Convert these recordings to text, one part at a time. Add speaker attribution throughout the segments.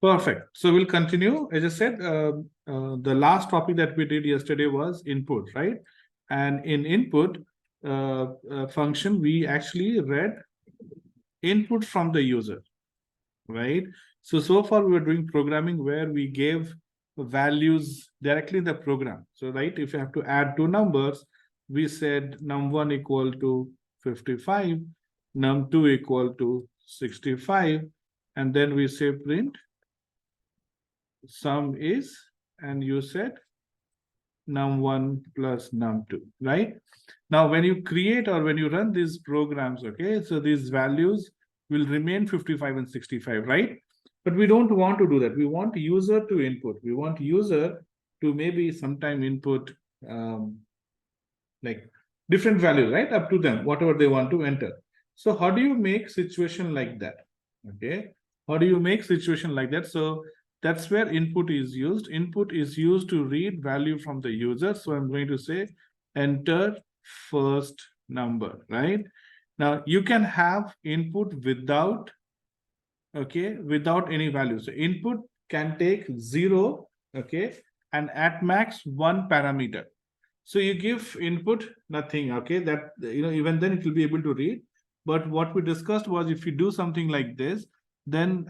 Speaker 1: Perfect. So we'll continue. As I said, the last topic that we did yesterday was input, right? And in input function, we actually read input from the user, right? So far we were doing programming where we gave values directly in the program. So, right, if you have to add two numbers, we said num1 equal to 55, num2 equal to 65, and then we say print sum is, and you said num1 plus num2, right? Now, when you create or when you run these programs, okay, so these values will remain 55 and 65, right? But we don't want to do that. We want user to input. We want user to maybe sometime input like different values, right? Up to them, whatever they want to enter. So how do you make situation like that? Okay. How do you make situation like that? So that's where input is used. Input is used to read value from the user. So I'm going to say enter first number, right? Now you can have input without, okay, without any value. So input can take 0, okay, and at max 1 parameter. So you give input nothing, okay, that even then it will be able to read. But what we discussed was if you do something like this, then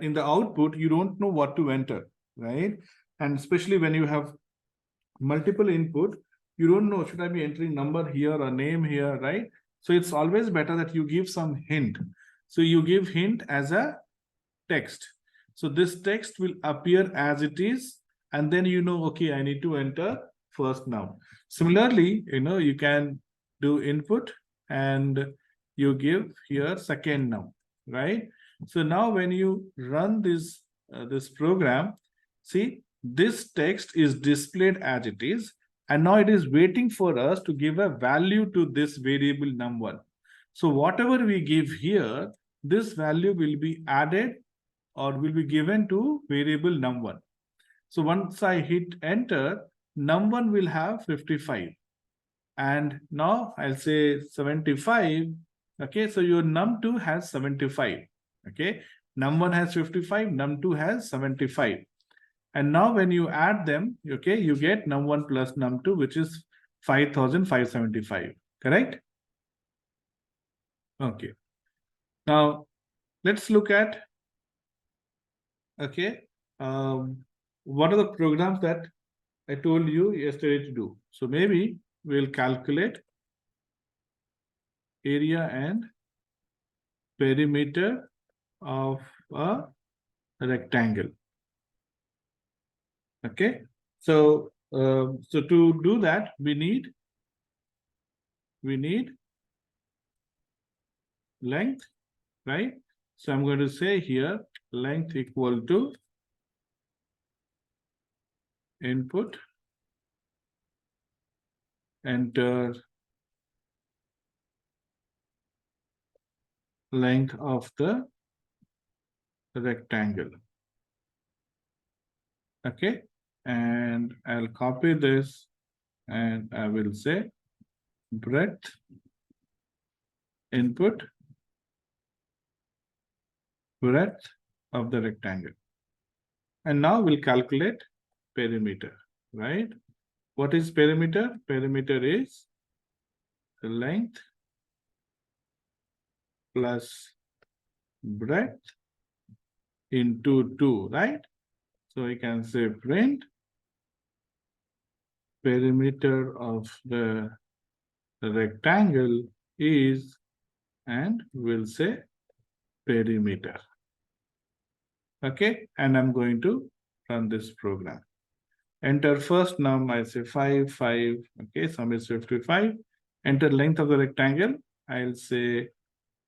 Speaker 1: in the output you don't know what to enter, right? And especially when you have multiple input, you don't know, should I be entering number here or name here, right? So it's always better that you give some hint. So you give hint as a text. So this text will appear as it is, and then okay, I need to enter first now. Similarly, you can do input and you give here second now, right? So now when you run this program, see, this text is displayed as it is, and now it is waiting for us to give a value to this variable num1. So whatever we give here, this value will be added or will be given to variable num1. So once I hit enter, num1 will have 55. And now I'll say 75. Okay, so your num2 has 75. Okay, num1 has 55, num2 has 75. And now when you add them, okay, you get num1 plus num2, which is 5,575. Correct? Okay. Now let's look at, okay, what are the programs that I told you yesterday to do. So maybe we'll calculate area and perimeter of a rectangle. Okay. So so to do that, we need length, right? So I'm going to say here length equal to input, enter length of the rectangle. Okay, and I'll copy this and I will say breadth input breadth of the rectangle. And now we'll calculate perimeter, right? What is perimeter? Perimeter is the length plus breadth into 2, right? So we can say print perimeter of the rectangle is, and we'll say perimeter. Okay, and I'm going to run this program. Enter first num, I say 5, 5. Okay, sum is 55. Enter length of the rectangle, I'll say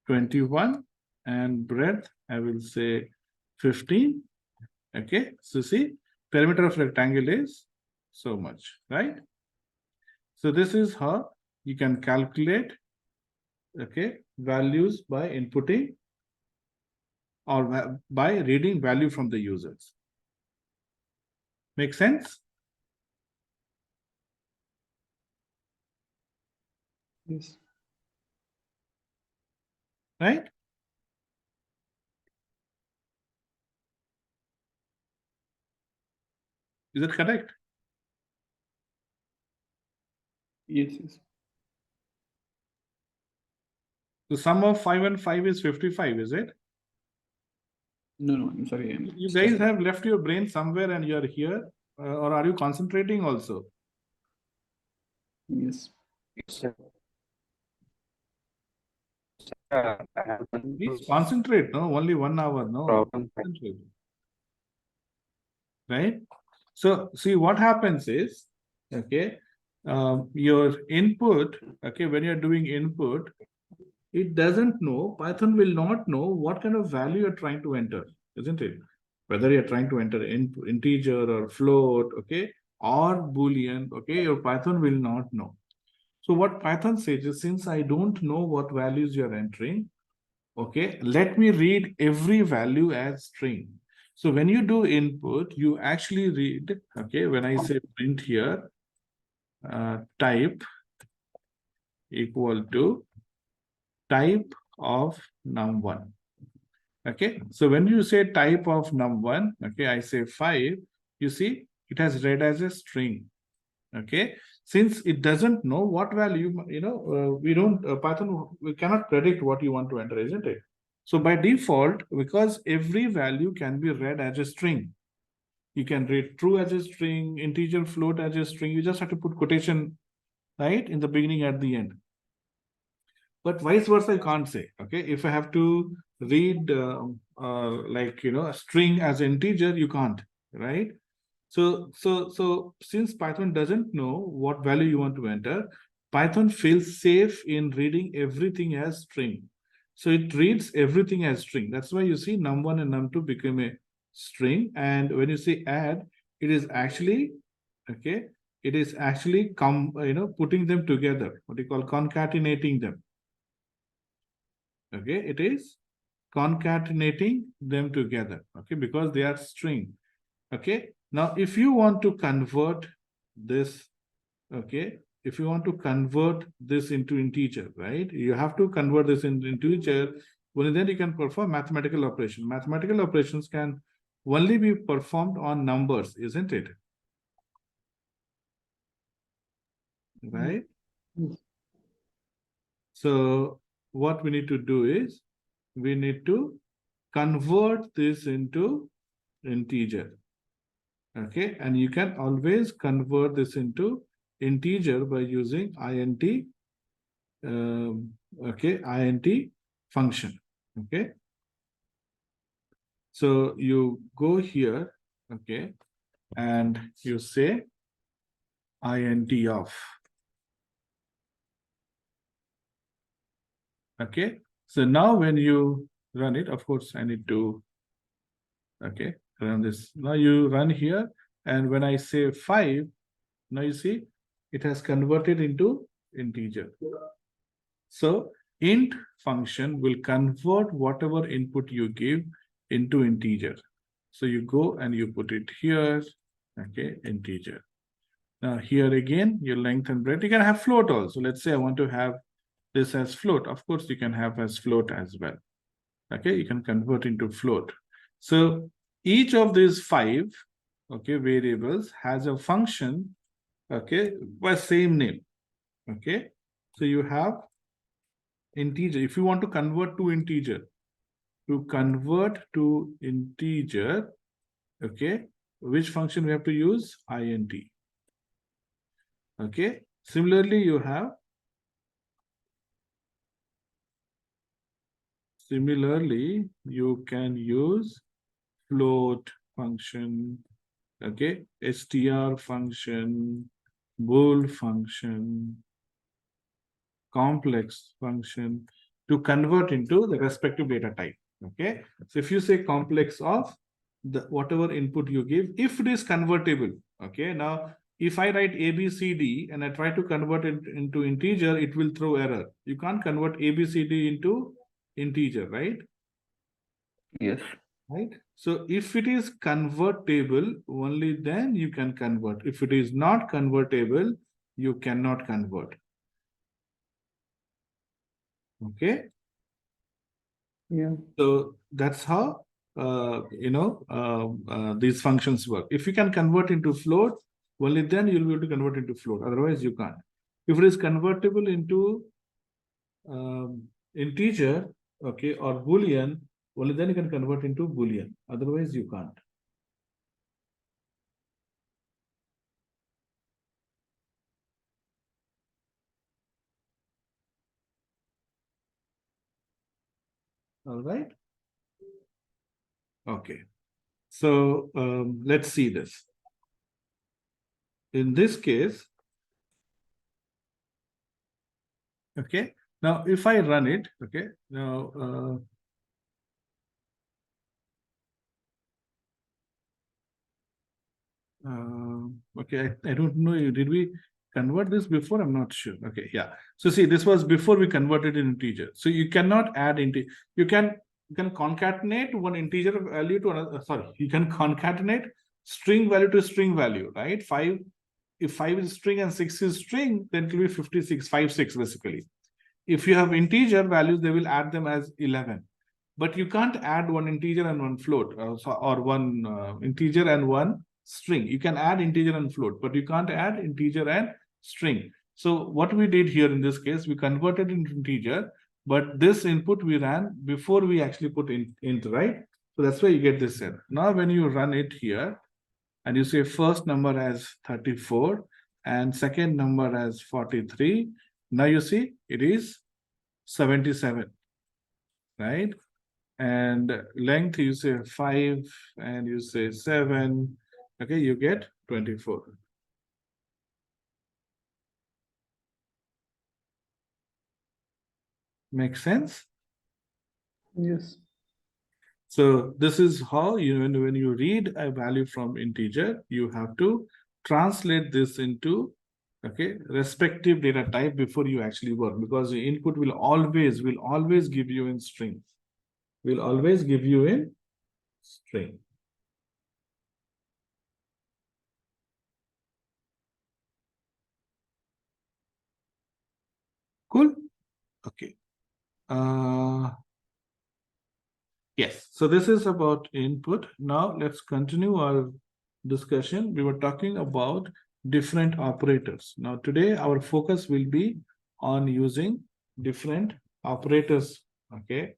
Speaker 1: 21, and breadth, I will say 15. Okay, so see, perimeter of rectangle is so much, right? So this is how you can calculate, okay, values by inputting or by reading value from the users. Make sense?
Speaker 2: Yes.
Speaker 1: Right? Is that correct?
Speaker 2: Yes, yes.
Speaker 1: The sum of 5 and 5 is 55, is it?
Speaker 2: No, I'm sorry.
Speaker 1: You guys have left your brain somewhere and you're here, or are you concentrating also?
Speaker 2: Yes.
Speaker 1: Please concentrate, no? Only 1 hour, no? Concentrate. Right? So, see what happens is, okay, your input, okay, when you're doing input, it doesn't know, Python will not know what kind of value you're trying to enter, isn't it? Whether you're trying to enter integer or float, okay, or Boolean, okay, your Python will not know. So what Python says is, since I don't know what values you're entering, okay, let me read every value as string. So when you do input, you actually read, okay, when I say print here, type equal to type of num1. Okay, so when you say type of num1, okay, I say 5, you see, it has read as a string. Okay, since it doesn't know what value, we don't, Python, we cannot predict what you want to enter, isn't it? So by default, because every value can be read as a string, you can read true as a string, integer, float as a string, you just have to put quotation, right, in the beginning, at the end. But vice versa, I can't say, okay, if I have to read like, a string as integer, you can't, right? So since Python doesn't know what value you want to enter, Python feels safe in reading everything as string. So it reads everything as string. That's why you see num1 and num2 become a string. And when you say add, it is actually, okay, it is actually putting them together, what you call concatenating them. Okay, it is concatenating them together, okay, because they are string. Okay, now if you want to convert this, okay, if you want to convert this into integer, right, you have to convert this into integer. Only then you can perform mathematical operation. Mathematical operations can only be performed on numbers, isn't it? Right? So what we need to do is, we need to convert this into integer. Okay, and you can always convert this into integer by using int, okay, int function. Okay, so you go here, okay, and you say int of. Okay, so now when you run it, of course, I need to, okay, run this. Now you run here, and when I say 5, now you see it has converted into integer. So int function will convert whatever input you give into integer. So you go and you put it here, okay, integer. Now here again, your length and breadth, you can have float also. Let's say I want to have this as float. Of course, you can have as float as well. Okay, you can convert into float. So each of these 5, okay, variables has a function, okay, by same name. Okay, so you have integer. If you want to convert to integer, okay, which function we have to use? Int. Okay, similarly you have, you can use float function, okay, str function, bool function, complex function, to convert into the respective data type. Okay, so if you say complex of the whatever input you give, if it is convertible, okay, now if I write ABCD and I try to convert it into integer, it will throw error. You can't convert ABCD into integer, right?
Speaker 2: Yes.
Speaker 1: Right. So if it is convertible, only then you can convert. If it is not convertible, you cannot convert. Okay.
Speaker 2: Yeah.
Speaker 1: So that's how these functions work. If you can convert into float, only then you'll be able to convert into float. Otherwise, you can't. If it is convertible into integer, okay, or Boolean, only then you can convert into Boolean. Otherwise, you can't. All right. Okay. So let's see this. In this case, okay. Now, if I run it, okay. Now, okay, I don't know. Did we convert this before? I'm not sure. Okay, yeah. So see, this was before we converted in integer. So you cannot add integer. You can concatenate one integer value to another. Sorry, you can concatenate string value to string value, right? If 5 is string and 6 is string, then it will be 56, 5, 6 basically. If you have integer values, they will add them as 11. But you can't add one integer and one float, or one integer and one string. You can add integer and float, but you can't add integer and string. So what we did here in this case, we converted into integer, but this input we ran before we actually put int, right? So that's why you get this set. Now when you run it here, and you say first number as 34 and second number as 43, now you see it is 77, right? And length you say 5 and you say 7, okay, you get 24. Make sense?
Speaker 2: Yes.
Speaker 1: So this is how when you read a value from integer, you have to translate this into, okay, respective data type before you actually work, because the input will always give you in string. Will always give you in string. Cool. Okay. Yes. So this is about input. Now let's continue our discussion. We were talking about different operators. Now today our focus will be on using different operators. Okay.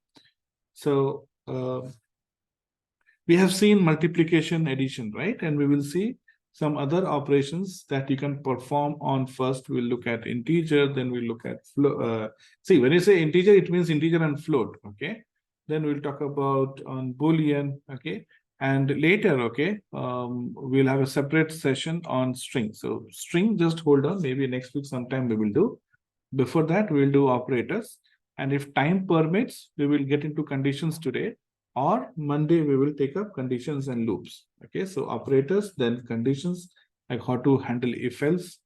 Speaker 1: So we have seen multiplication, addition, right? And we will see some other operations that you can perform on. First, we'll look at integer, then we'll look at float. See, when you say integer, it means integer and float, okay? Then we'll talk about on Boolean, okay? And later, okay, we'll have a separate session on string. So string, just hold on, maybe next week sometime we will do. Before that, we'll do operators. And if time permits, we will get into conditions today, or Monday we will take up conditions and loops. Okay, so operators, then conditions, like how to handle if else,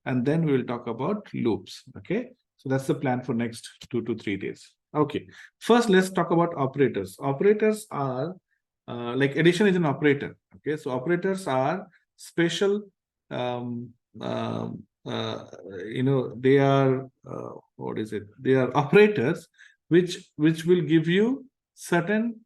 Speaker 1: and then we will talk about loops. Okay, so that's the plan for next 2 to 3 days. Okay, first let's talk about operators. Operators are like addition is an operator. Okay, so operators are special they are what is it? They are operators which will give you certain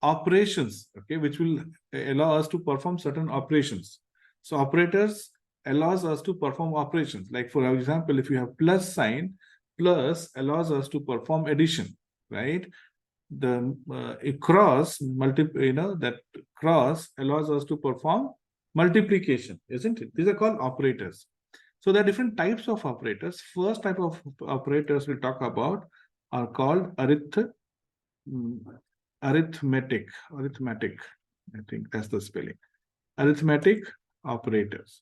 Speaker 1: operations, okay, which will allow us to perform certain operations. So operators allows us to perform operations. Like for example, if you have plus sign, plus allows us to perform addition, right? The cross that cross allows us to perform multiplication, isn't it? These are called operators. So there are different types of operators. First type of operators we'll talk about are called arithmetic. I think that's the spelling. Arithmetic operators.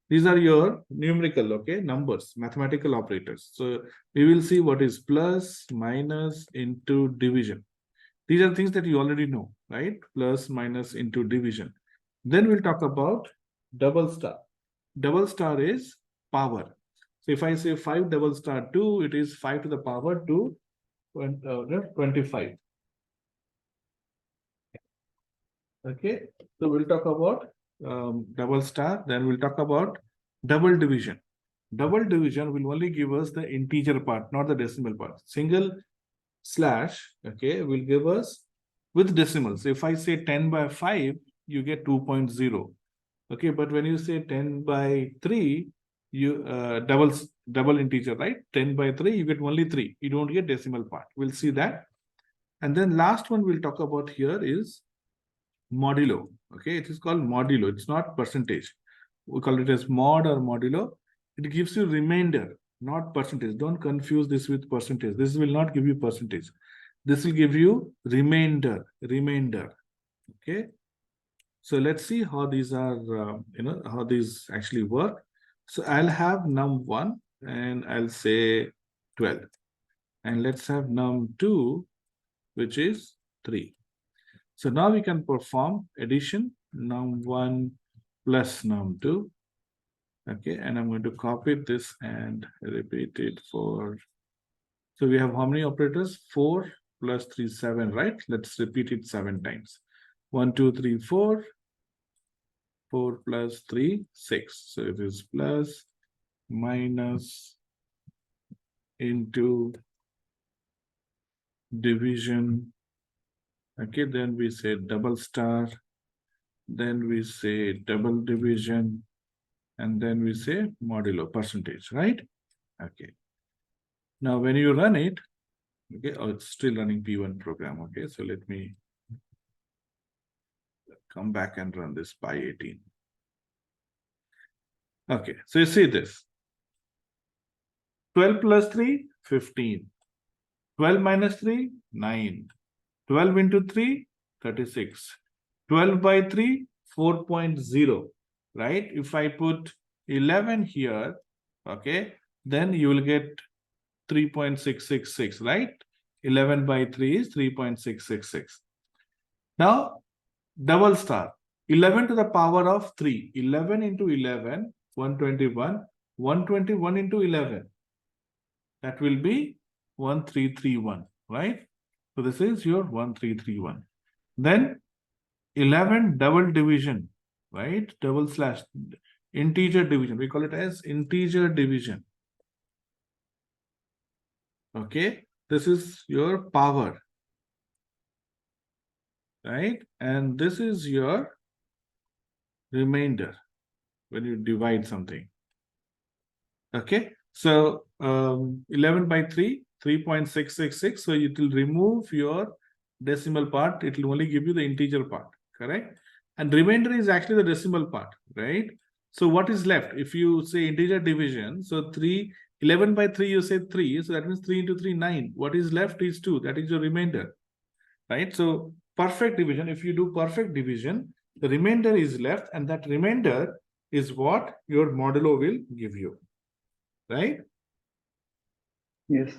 Speaker 1: These are your numerical, okay, numbers, mathematical operators. So we will see what is plus, minus, into, division. These are things that you already know, right? Plus, minus, into, division. Then we'll talk about double star. Double star is power. So if I say 5 double star 2, it is 5 to the power 2, 25. Okay, so we'll talk about double star, then we'll talk about double division. Double division will only give us the integer part, not the decimal part. Single slash, okay, will give us with decimals. If I say 10 by 5, you get 2.0. Okay, but when you say 10 by 3, you double integer, right? 10 by 3, you get only 3. You don't get decimal part. We'll see that. And then last one we'll talk about here is modulo. Okay, it is called modulo. It's not percentage. We call it as mod or modulo. It gives you remainder, not percentage. Don't confuse this with percentage. This will not give you percentage. This will give you remainder. Okay. So let's see how these are, how these actually work. So I'll have num1 and I'll say 12. And let's have num2, which is 3. So now we can perform addition, num1 plus num2. Okay, and I'm going to copy this and repeat it for. So we have how many operators? 4 plus 3, 7, right? Let's repeat it 7 times. 1, 2, 3, 4. 4 plus 3, 6. So it is plus, minus, into, division. Okay, then we say double star. Then we say double division. And then we say modulo, percentage, right? Okay. Now when you run it, okay, oh, it's still running P1 program. Okay, so let me come back and run this by 18. Okay, so you see this. 12 plus 3, 15. 12 minus 3, 9. 12 into 3, 36. 12 by 3, 4.0, right? If I put 11 here, okay, then you will get 3.666, right? 11 by 3 is 3.666. Now, double star. 11 to the power of 3. 11 into 11, 121. 121 into 11. That will be 1331, right? So this is your 1331. Then 11 double division, right? Double slash integer division. We call it as integer division. Okay. This is your power, right? And this is your remainder when you divide something. Okay. So 11 by 3, 3.666. So it will remove your decimal part. It will only give you the integer part, correct? And remainder is actually the decimal part, right? So what is left? If you say integer division, so 11 by 3, you say 3. So that means 3 into 3, 9. What is left is 2. That is your remainder, right? So perfect division, if you do perfect division, the remainder is left, and that remainder is what your modulo will give you, right?
Speaker 2: Yes.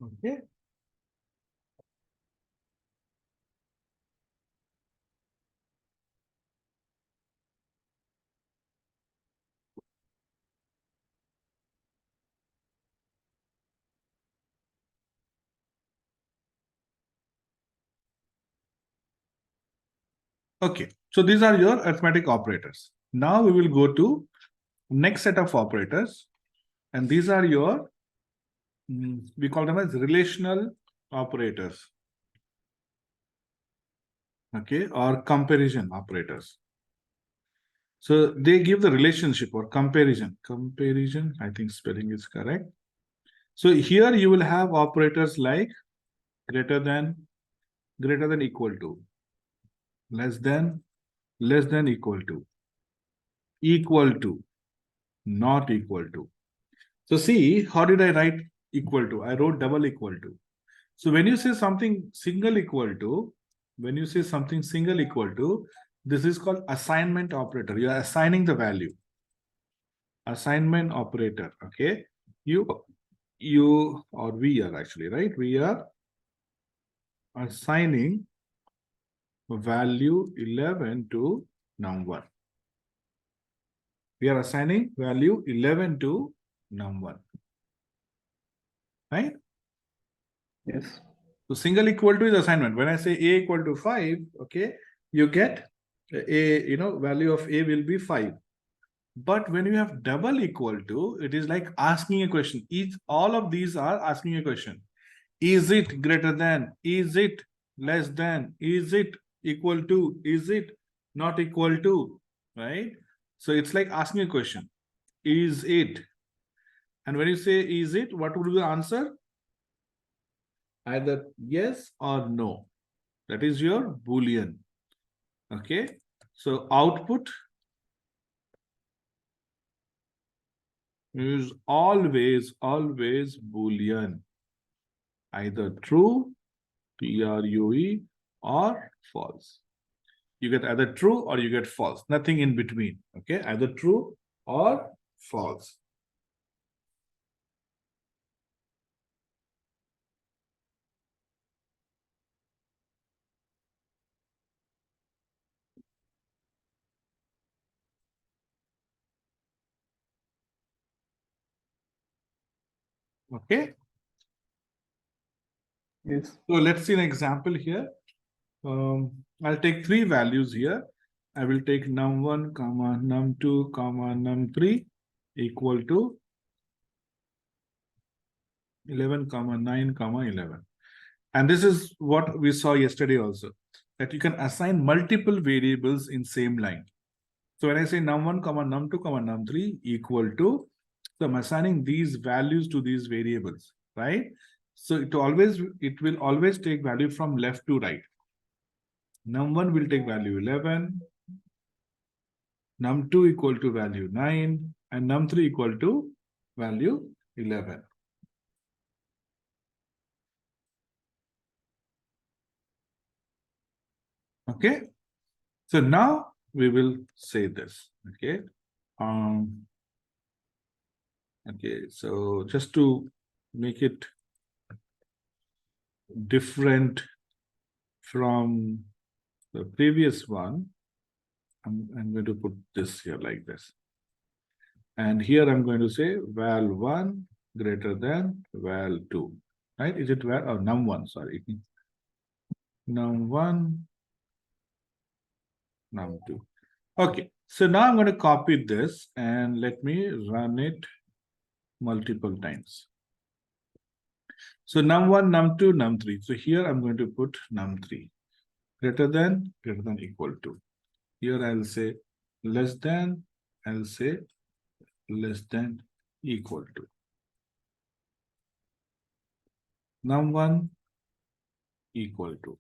Speaker 1: Okay. Okay, so these are your arithmetic operators. Now we will go to next set of operators, and these are your, we call them as relational operators, okay, or comparison operators. So they give the relationship or comparison. Comparison, I think spelling is correct. So here you will have operators like greater than, equal to, less than, equal to, not equal to. So see, how did I write equal to? I wrote double equal to. So when you say something single equal to, this is called assignment operator. You are assigning the value. Assignment operator, okay? You or we are actually, right? We are assigning value 11 to num1. We are assigning value 11 to num1. Right?
Speaker 2: Yes.
Speaker 1: So single equal to is assignment. When I say a equal to 5, okay, you get a, value of a will be 5. But when you have double equal to, it is like asking a question. All of these are asking a question. Is it greater than? Is it less than? Is it equal to? Is it not equal to? Right? So it's like asking a question. Is it? And when you say is it, what would be the answer? Either yes or no. That is your Boolean. Okay. So output is always Boolean. Either true, TRUE, or false. You get either true or you get false. Nothing in between. Okay. Either true or false. Okay.
Speaker 2: Yes.
Speaker 1: So let's see an example here. I'll take 3 values here. I will take num1, comma num2, comma num3 equal to 11, comma 9, comma 11. And this is what we saw yesterday also, that you can assign multiple variables in same line. So when I say num1, comma num2, comma num3 equal to, so I'm assigning these values to these variables, right? So it will always take value from left to right. Num1 will take value 11, num2 equal to value 9, and num3 equal to value 11. Okay. So now we will say this. Okay. Okay. So just to make it different from the previous one, I'm going to put this here like this. And here I'm going to say val1 greater than val2. Right? Is it val or num1? Sorry. Num1, num2. Okay. So now I'm going to copy this and let me run it multiple times. So num1, num2, num3. So here I'm going to put num3 greater than equal to. Here I'll say less than, I'll say less than equal to. Num1 equal to.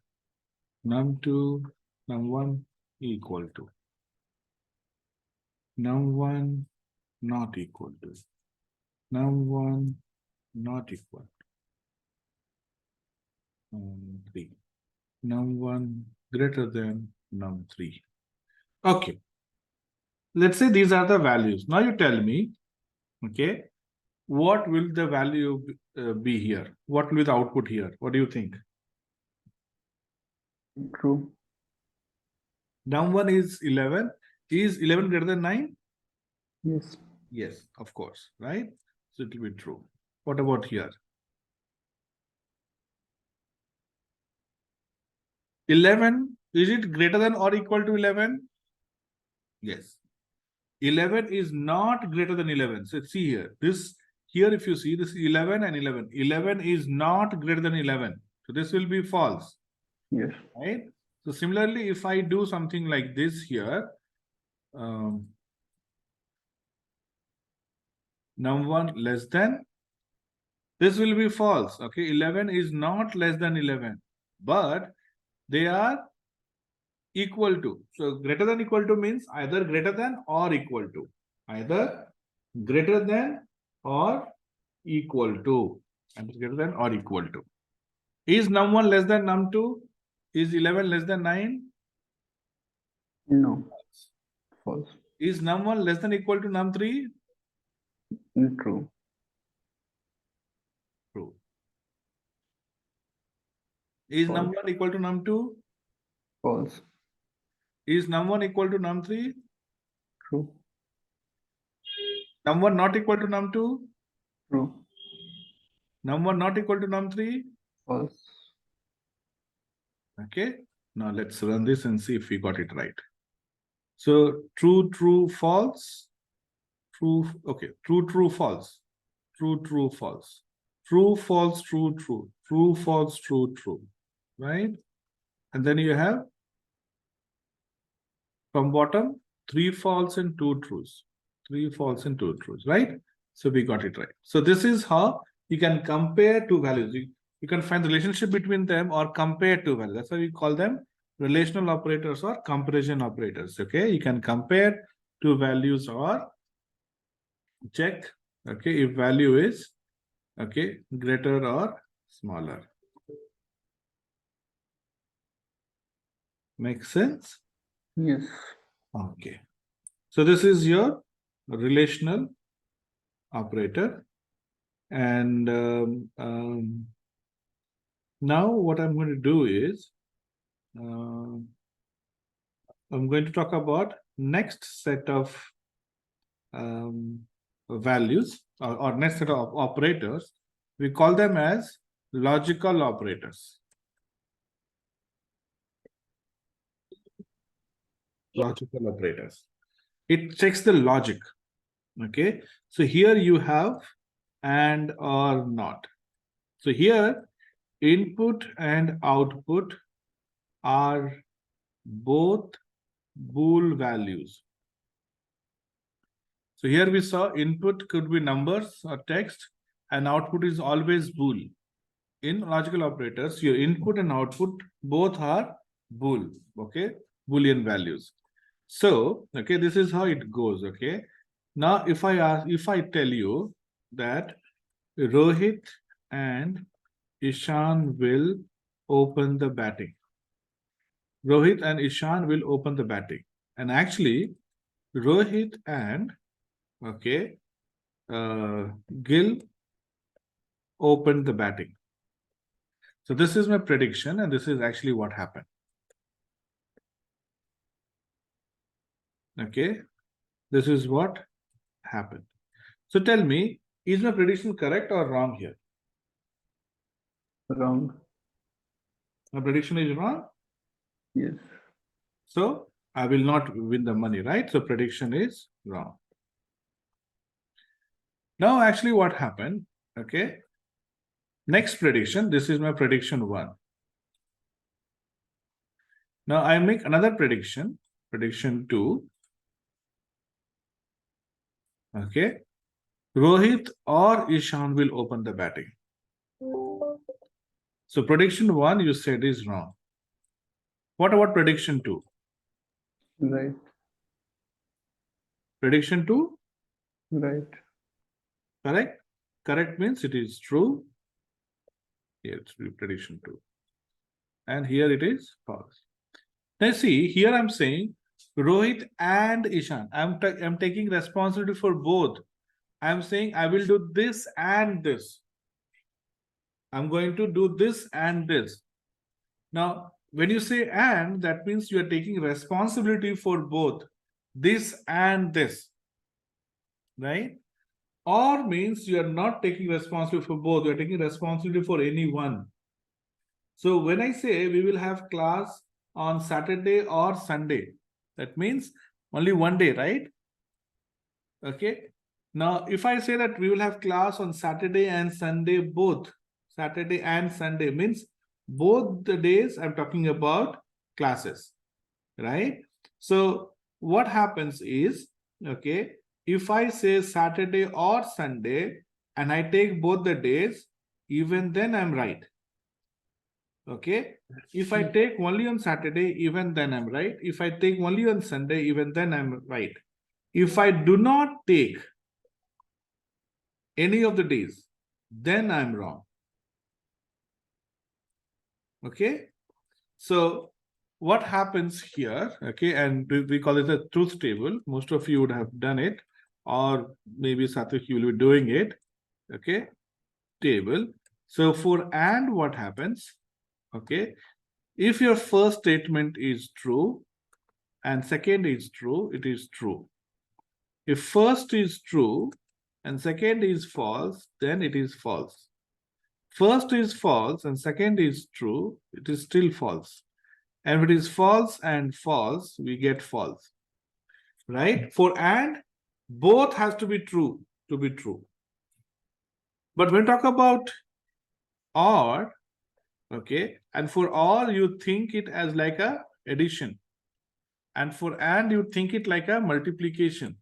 Speaker 1: Num2, num1 equal to. Num1 not equal to. Num1 not equal to. Num3. Num1 greater than num3. Okay. Let's say these are the values. Now you tell me, okay, what will the value be here? What will be the output here? What do you think?
Speaker 2: True.
Speaker 1: Num1 is 11. Is 11 greater than 9?
Speaker 2: Yes.
Speaker 1: Yes, of course, right? So it will be true. What about here? 11, is it greater than or equal to 11? Yes. 11 is not greater than 11. So see here, here if you see this is 11 and 11. 11 is not greater than 11. So this will be false.
Speaker 2: Yes.
Speaker 1: Right? So similarly, if I do something like this here, num1 less than, this will be false. Okay, 11 is not less than 11, but they are equal to. So greater than equal to means either greater than or equal to. Either greater than or equal to. And greater than or equal to. Is num1 less than num2? Is 11 less than 9?
Speaker 2: No. False.
Speaker 1: Is num1 less than equal to num3?
Speaker 2: True.
Speaker 1: True. Is
Speaker 2: False.
Speaker 1: num1 equal to num2?
Speaker 2: false,
Speaker 1: Is num1 equal to num3?
Speaker 2: true,
Speaker 1: Num1 not equal to num2?
Speaker 2: true,
Speaker 1: Num1 not equal to num3?
Speaker 2: false,
Speaker 1: Okay. Now let's run this and see if we got it right. So true, true, false. True, okay. True, true, false. True, true, false. True, false, true, true. True, false, true, true. Right? And then you have from bottom, 3 false and 2 trues. 3 false and 2 trues, right? So we got it right. So this is how you can compare two values. You can find the relationship between them or compare two values. That's why we call them relational operators or comparison operators. Okay, you can compare two values or check, okay, if value is, okay, greater or smaller. Make sense?
Speaker 2: yes,
Speaker 1: Okay. So this is your relational operator. And now what I'm going to do is I'm going to talk about next set of values or next set of operators. We call them as logical operators. Logical operators. It checks the logic. Okay. So here you have and or not. So here input and output are both bool values. So here we saw input could be numbers or text and output is always bool. In logical operators, your input and output both are bool, okay, boolean values. So, okay, this is how it goes, okay. Now, if I tell you that Rohit and Ishan will open the batting. Rohit and Ishan will open the batting. And actually, Rohit and, okay, Gil opened the batting. So this is my prediction, and this is actually what happened. Okay, this is what happened. So tell me, is my prediction correct or wrong here?
Speaker 2: wrong,
Speaker 1: My prediction is wrong.
Speaker 2: yes,
Speaker 1: So I will not win the money, right? So prediction is wrong. Now, actually, what happened? Okay. Next prediction, this is my prediction 1. Now I make another prediction, prediction 2. Okay. Rohit or Ishan will open the batting. So prediction 1 you said is wrong. What about prediction 2?
Speaker 2: right,
Speaker 1: Prediction 2?
Speaker 2: right,
Speaker 1: Correct? Correct means it is true. Here it's prediction 2. And here it is false. Now see, here I'm saying Rohit and Ishan. I'm taking responsibility for both. I'm saying I will do this and this. I'm going to do this and this. Now, when you say and, that means you are taking responsibility for both this and this, right? Or means you are not taking responsibility for both, you are taking responsibility for any one. So when I say we will have class on Saturday or Sunday, that means only one day, right? Okay. Now, if I say that we will have class on Saturday and Sunday, both Saturday and Sunday means both the days I'm talking about classes, right? So what happens is, okay, if I say Saturday or Sunday and I take both the days, even then I'm right. Okay. If I take only on Saturday, even then I'm right. If I take only on Sunday, even then I'm right. If I do not take any of the days, then I'm wrong. Okay. So what happens here, okay, and we call it a truth table. Most of you would have done it, or maybe Satvik, you will be doing it. Okay, table. So for and what happens? Okay, If your first statement is true and second is true, it is true. If first is true and second is false, then it is false. First is false and second is true, it is still false. And if it is false and false, we get false. Right? For and, both has to be true to be true. But when we talk about or, okay, and for or you think it as like a addition. And for and you think it like a multiplication.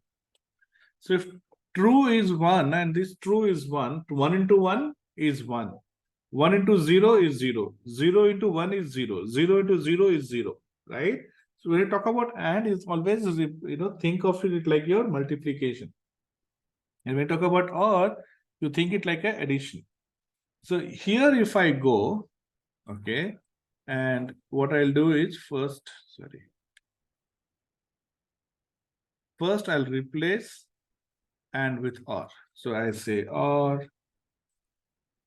Speaker 1: So if true is 1 and this true is 1, 1 into 1 is 1. 1 into 0 is 0. 0 into 1 is 0. 0 into 0 is 0. Right? So when you talk about and, it's always, think of it like your multiplication. And when you talk about or, you think it like a addition. So here if I go, okay, and what I'll do is first I'll replace and with or. So I say or,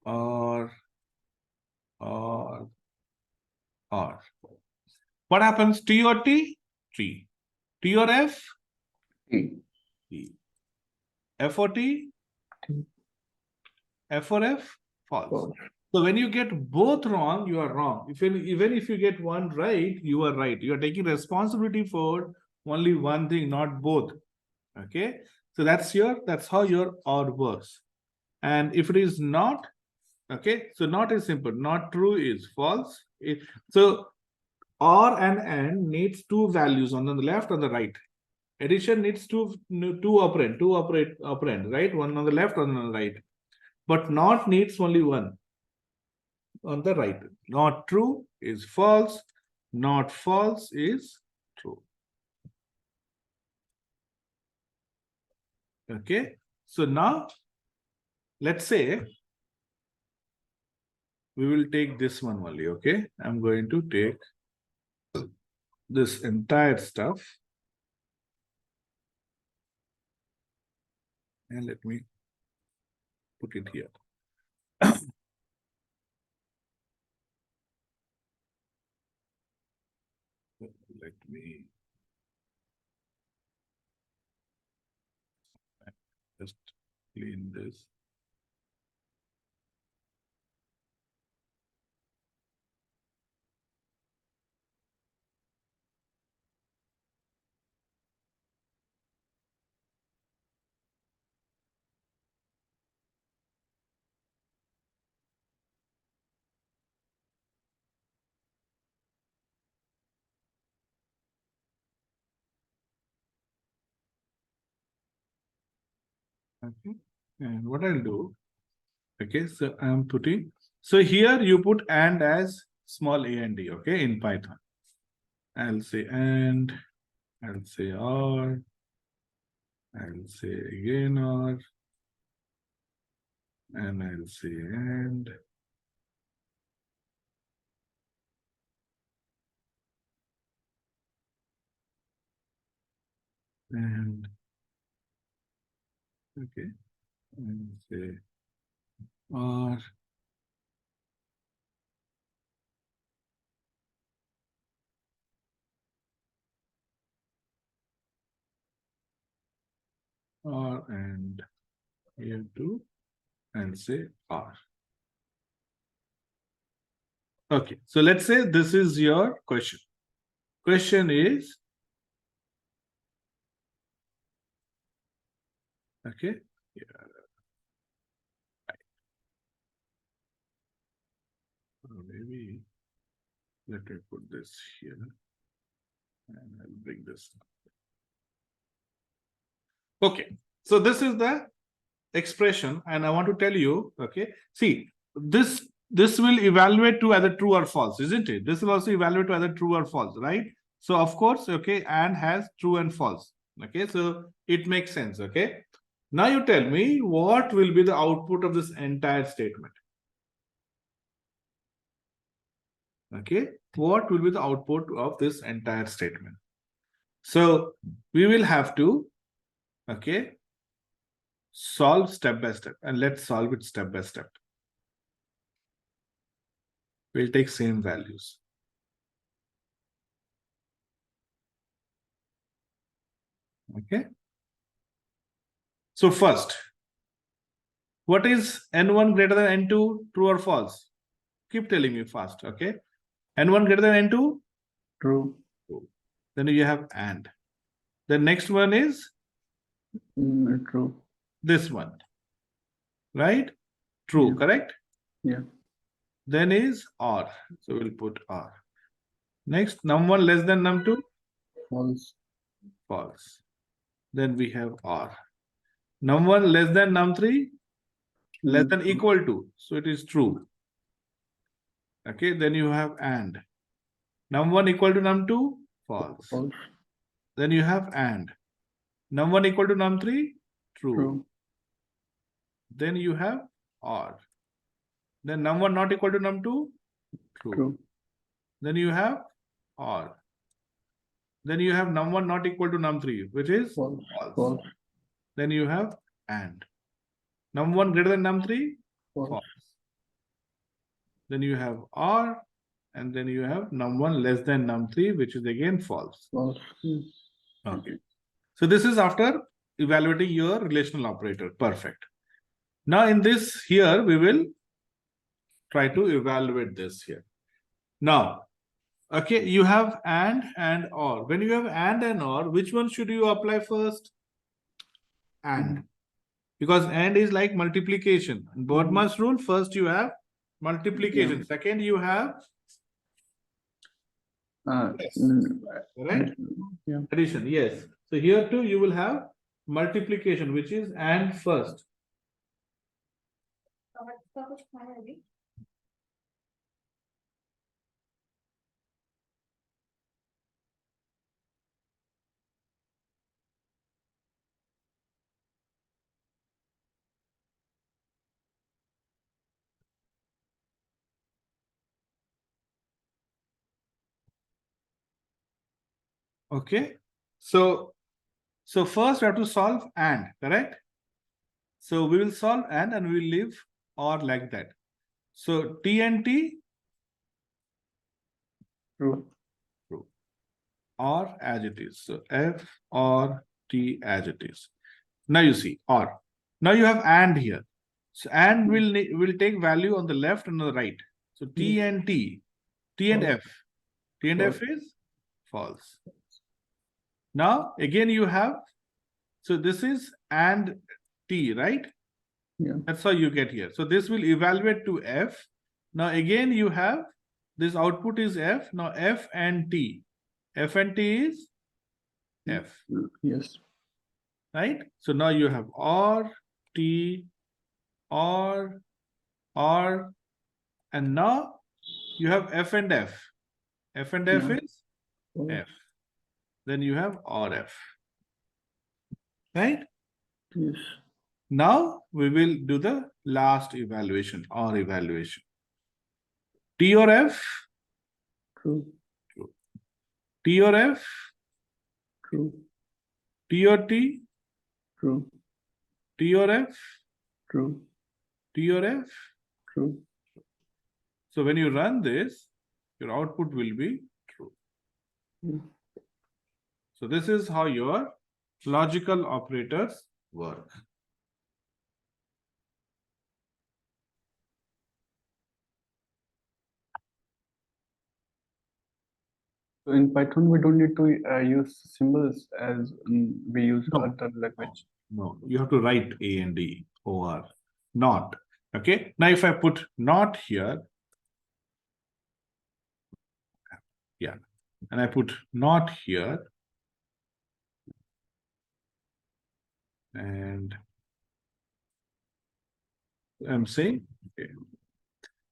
Speaker 1: or. What happens? T or T? T. T or F?
Speaker 2: T.
Speaker 1: T. F or T?
Speaker 2: T.
Speaker 1: F or F? False.
Speaker 2: False.
Speaker 1: So when you get both wrong, you are wrong. Even if you get one right, you are right. You are taking responsibility for only one thing, not both. Okay. So that's how your or works. And if it is not, okay, so not is simple. Not true is false. So or and needs two values on the left and the right. Addition needs two operand, right? One on the left, one on the right. But not needs only one on the right. Not true is false. Not false is true. Okay. So now let's say we will take this one only. Okay. I'm going to take this entire stuff. And let me put it here. Let me just clean this. Okay. And what I'll do, okay, so I'm putting, so here you put and as small a and d, okay, in Python. I'll say and, I'll say or, I'll say again or, and I'll say and. And okay, and say or, and here too, and say or. Okay, so let's say this is your question. Question is, okay, yeah. Maybe let me put this here and I'll bring this up. Okay, so this is the expression, and I want to tell you, okay, see, this will evaluate to either true or false, isn't it? This will also evaluate to either true or false, right? So of course, okay, and has true and false. Okay, so it makes sense. Okay, now you tell me what will be the output of this entire statement. Okay, what will be the output of this entire statement? So we will have to, okay, solve step by step, and let's solve it step by step. We'll take same values. Okay. So first, what is N1 greater than N2? True or false? Keep telling me fast. Okay. N1 greater than N2?
Speaker 2: True.
Speaker 1: True. Then you have AND. The next one is
Speaker 2: True.
Speaker 1: this one. Right? True,
Speaker 2: Yeah.
Speaker 1: correct?
Speaker 2: Yeah.
Speaker 1: Then is OR. So we'll put OR. Next, num1 less than num2?
Speaker 2: False.
Speaker 1: False. Then we have OR. Num1 less than num3? Less than equal to. So it is true. Okay, then you have AND. Num1 equal to num2? False.
Speaker 2: False.
Speaker 1: Then you have AND. Num1 equal to num3? True.
Speaker 2: True.
Speaker 1: Then you have OR. Then num1 not equal to num2? True.
Speaker 2: True.
Speaker 1: Then you have OR. Then you have num1 not equal to num3, which is
Speaker 2: False.
Speaker 1: false.
Speaker 2: False.
Speaker 1: Then you have AND. Num1 greater than num3?
Speaker 2: False.
Speaker 1: False. Then you have OR, and then you have num1 less than num3, which is again false.
Speaker 2: False.
Speaker 1: Okay. So this is after evaluating your relational operator. Perfect. Now in this here, we will try to evaluate this here. Now, okay, you have and OR. When you have and OR, which one should you apply first? And. Because and is like multiplication. In Bodmer's rule, first you have multiplication.
Speaker 2: Yeah.
Speaker 1: Second, you have
Speaker 2: Yes.
Speaker 1: right?
Speaker 2: Yeah.
Speaker 1: Addition. Yes. So here too, you will have multiplication, which is and first. Okay. So first we have to solve and, correct? So we will solve and we will leave or like that. So T and T
Speaker 2: True.
Speaker 1: or as it is. So F or T as it is. Now you see or. Now you have and here. So and will take value on the left and on the right. So T and T, T and F. T and F is false. Now again you have, so this is and T, right?
Speaker 2: Yeah.
Speaker 1: That's how you get here. So this will evaluate to F. Now again you have this output is F. Now F and T. F and T is F.
Speaker 2: Yes.
Speaker 1: Right? So now you have or T or and now you have F and F. F and F
Speaker 2: Yeah.
Speaker 1: is F. Then you have or F. Right?
Speaker 2: Yes.
Speaker 1: Now we will do the last evaluation or evaluation. T or F?
Speaker 2: True.
Speaker 1: T or F?
Speaker 2: True.
Speaker 1: T or T?
Speaker 2: True.
Speaker 1: T or F?
Speaker 2: True.
Speaker 1: T or F?
Speaker 2: True.
Speaker 1: So when you run this, your output will be true.
Speaker 2: Yeah.
Speaker 1: So this is how your logical operators work.
Speaker 2: So in Python, we don't need to use symbols as we use
Speaker 1: No.
Speaker 2: other language.
Speaker 1: No, you have to write A and D, OR, not. Okay. Now if I put not here, yeah, and I put not here, and I'm saying, okay,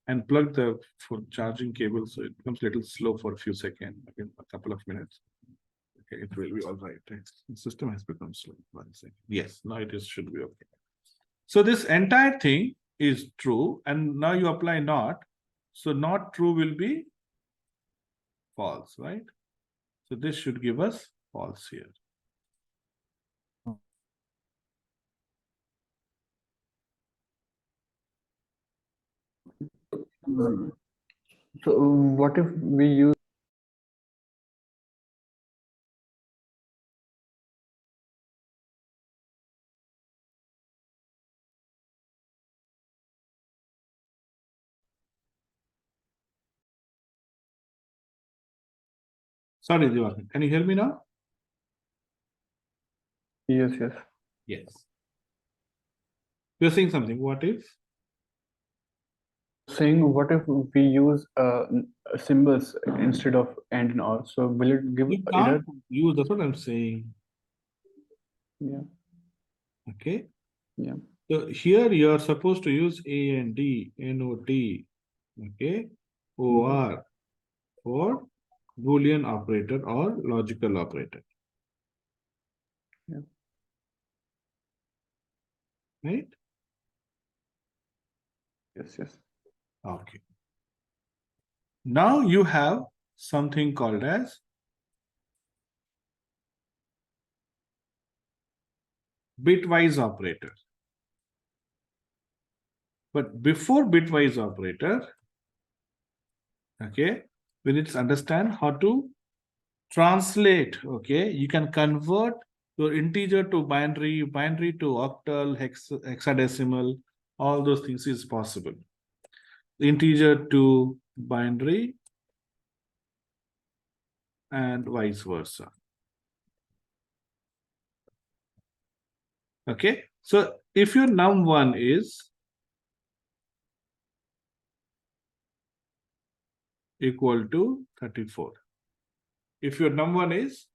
Speaker 1: and plug the for charging cable, so it becomes a little slow for a few seconds, okay, a couple of minutes. Okay, it will be all right. The system has become slow. 1 second. Yes, now it is should be okay. So this entire thing is true, and now you apply not. So not true will be false, right? So this should give us false here.
Speaker 2: So what if we use
Speaker 1: Sorry, Diwakar, can you hear me now?
Speaker 2: Yes, yes.
Speaker 1: Yes. You're saying something. What if?
Speaker 2: Saying what if we use symbols instead of and and or? So will it give
Speaker 1: You
Speaker 2: error?
Speaker 1: can't use, that's what I'm saying.
Speaker 2: Yeah,
Speaker 1: Okay.
Speaker 2: yeah.
Speaker 1: So here you are supposed to use AND, NOT, okay, OR for Boolean operator or logical operator.
Speaker 2: Yeah.
Speaker 1: Right?
Speaker 2: Yes, yes.
Speaker 1: Okay. Now you have something called as bitwise operator. But before bitwise operator, okay, we need to understand how to translate. Okay, you can convert your integer to binary, binary to octal, hexadecimal, all those things is possible. Integer to binary and vice versa. Okay, so if your num1 is equal to 34, if your num1 is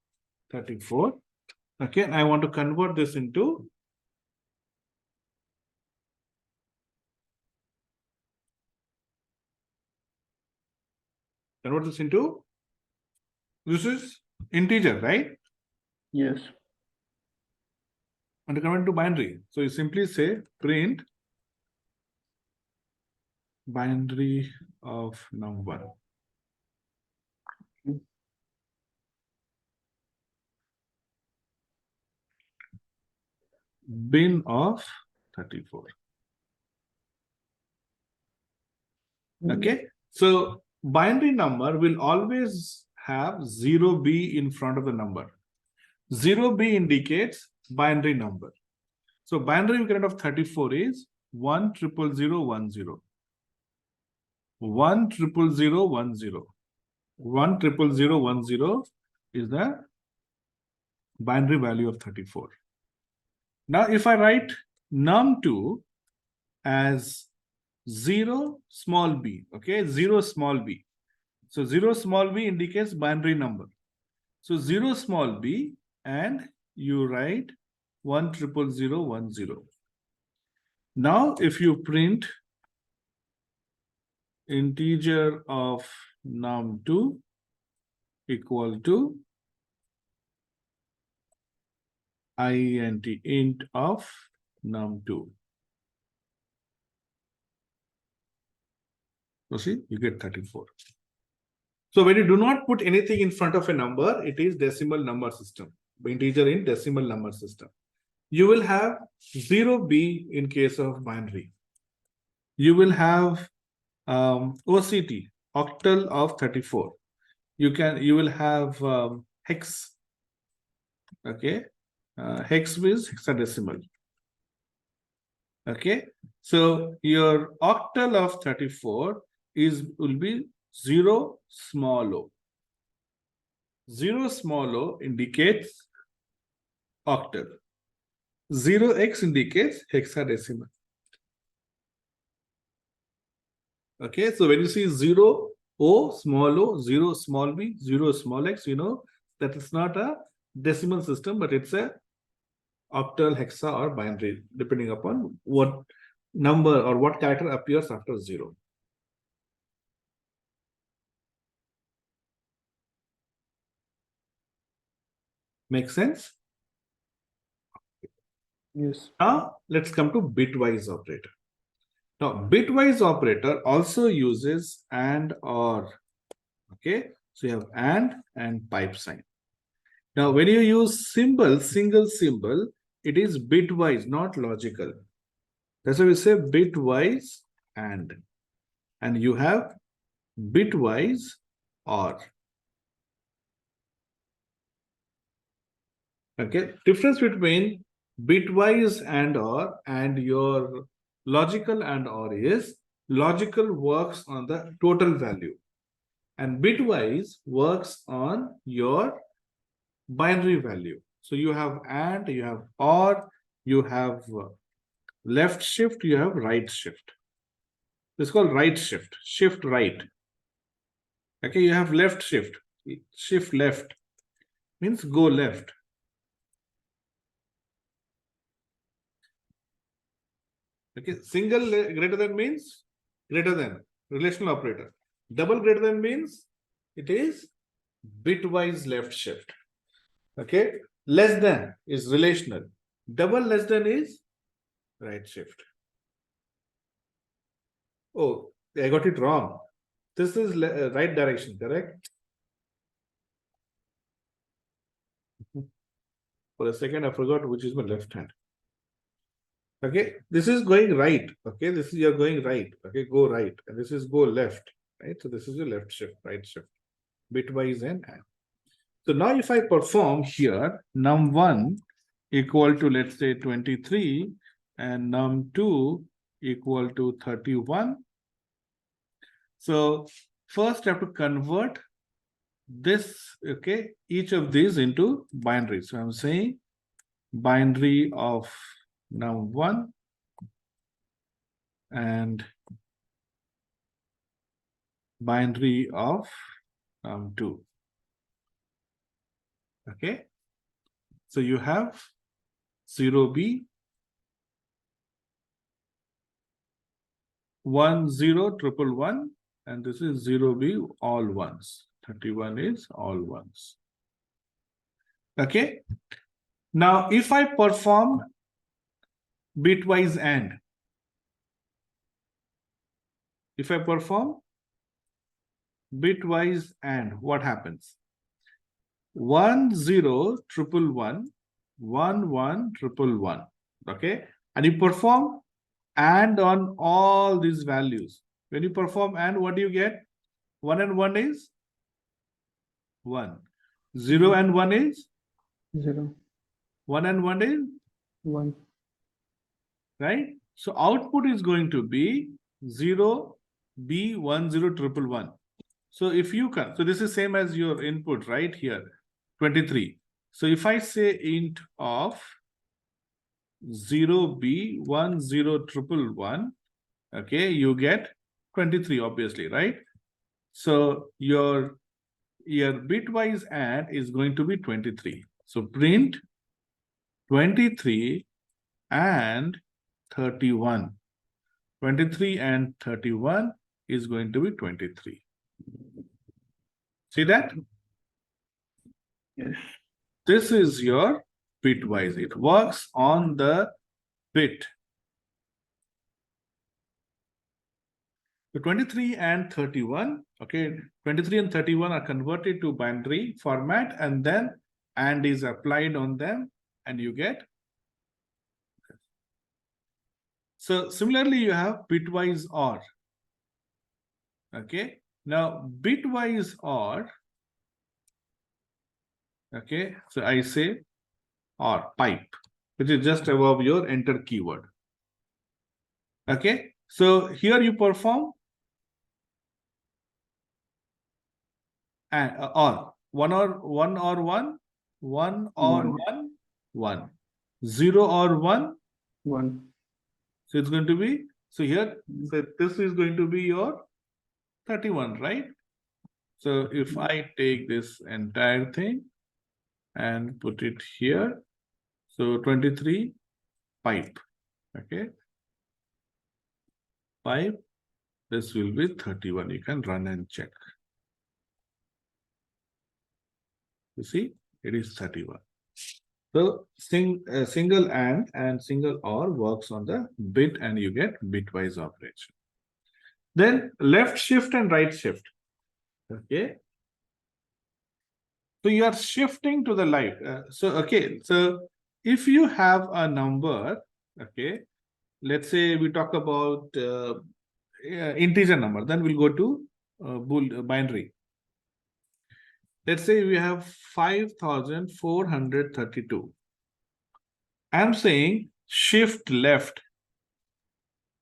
Speaker 1: 34, okay, and I want to convert this into this is integer, right?
Speaker 2: Yes.
Speaker 1: And to convert to binary. So you simply say print binary of num1. Bin of 34. Okay, so binary number will always have 0b in front of the number. 0b indicates binary number. So binary variant of 34 is 1000010. 1000010. 1000010 is the binary value of 34. Now, if I write num2 as 0 small b, okay, 0 small b. So 0 small b indicates binary number. So 0 small b and you write 1000010. Now, if you print integer of num2 equal to int of num2. So see, you get 34. So when you do not put anything in front of a number, it is decimal number system, integer in decimal number system. You will have 0b in case of binary. You will have OCT, octal of 34. You will have hex, okay, hex is hexadecimal. Okay, so your octal of 34 will be 0 small o. 0 small o indicates octal. 0x indicates hexadecimal. Okay, so when you see 0 o, 0 small b, 0 small x, you know that it's not a decimal system, but it's a octal, hexa, or binary, depending upon what number or what character appears after 0. Make sense?
Speaker 2: Yes.
Speaker 1: Now, let's come to bitwise operator. Now, bitwise operator also uses and or. Okay, so you have and pipe sign. Now, when you use symbol, single symbol, it is bitwise, not logical. That's why we say bitwise and you have bitwise or. Okay, difference between bitwise and or and your logical and or is logical works on the total value. And bitwise works on your binary value. So you have and, you have or, you have left shift, you have right shift. It's called right shift, shift right. Okay, you have left shift, shift left means go left. Okay, single greater than means greater than, relational operator. Double greater than means it is bitwise left shift. Okay, less than is relational. Double less than is right shift. Oh, I got it wrong. This is right direction, correct? For a second, I forgot which is my left hand. Okay, this is going right. Okay, this is you're going right. Okay, go right. And this is go left. Right, so this is your left shift, right shift, bitwise and AND. So now if I perform here, num1 equal to, let's say, 23 and num2 equal to 31. So first I have to convert this, okay, each of these into binary. So I'm saying binary of num1 and binary of num2. Okay, so you have 0b 1 0 triple 1, and this is 0b all ones. 31 is all ones. Okay, now if I perform bitwise AND, if I perform bitwise AND, what happens? 1 0 triple 1 1 1 triple 1. Okay, and you perform AND on all these values. When you perform AND, what do you get? 1 and 1 is 1. 0 and 1 is
Speaker 2: 0.
Speaker 1: 1 and 1 is
Speaker 2: 1.
Speaker 1: right. So output is going to be 0 B 1 0 triple 1. So if you can, so this is same as your input right here, 23. So if I say int of 0 B 1 0 triple 1, okay, you get 23, obviously, right? So your bitwise AND is going to be 23. So print 23 and 31. 23 and 31 is going to be 23. See that?
Speaker 2: Yes.
Speaker 1: This is your bitwise. It works on the bit. So 23 and 31, okay, 23 and 31 are converted to binary format, and then AND is applied on them, and you get. So similarly, you have bitwise OR. Okay, now bitwise OR. Okay, so I say OR pipe, which is just above your enter keyword. Okay, so here you perform and OR 1 or 1 or 1, 1 or 1, 1, 0 or 1.
Speaker 2: 1.
Speaker 1: So it's going to be, so here, so this is going to be your 31, right? So if I take this entire thing and put it here, so 23 pipe, okay, pipe, this will be 31. You can run and check. You see, it is 31. So single and single OR works on the bit, and you get bitwise operation. Then left shift and right shift. Okay. So you are shifting to the right. Okay. So if you have a number, okay, let's say we talk about integer number, then we'll go to binary. Let's say we have 5,432. I'm saying shift left.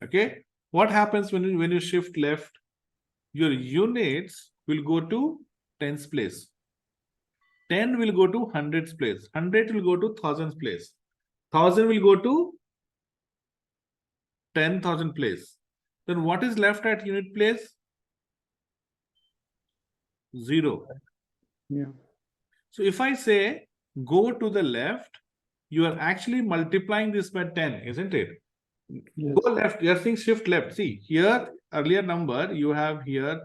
Speaker 1: Okay, what happens when you shift left? Your units will go to tens place. 10 will go to hundreds place. 100 will go to thousands place. 1000 will go to 10,000 place. Then what is left at unit place? 0.
Speaker 2: Yeah.
Speaker 1: So if I say go to the left, you are actually multiplying this by 10, isn't it?
Speaker 2: Yes.
Speaker 1: Go left, you are saying shift left. See, here, earlier number, you have here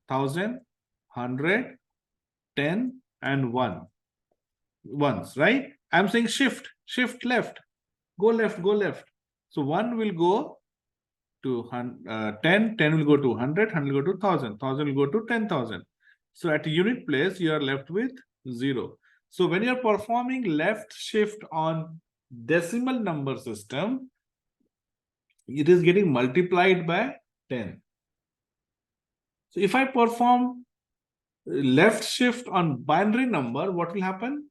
Speaker 1: 1000, 100, 10, and 1. Ones, right? I'm saying shift left. Go left, go left. So 1 will go to 10, 10 will go to 100, 100 will go to 1000, 1000 will go to 10,000. So at unit place, you are left with 0. So when you are performing left shift on decimal number system, it is getting multiplied by 10. So if I perform left shift on binary number, what will happen?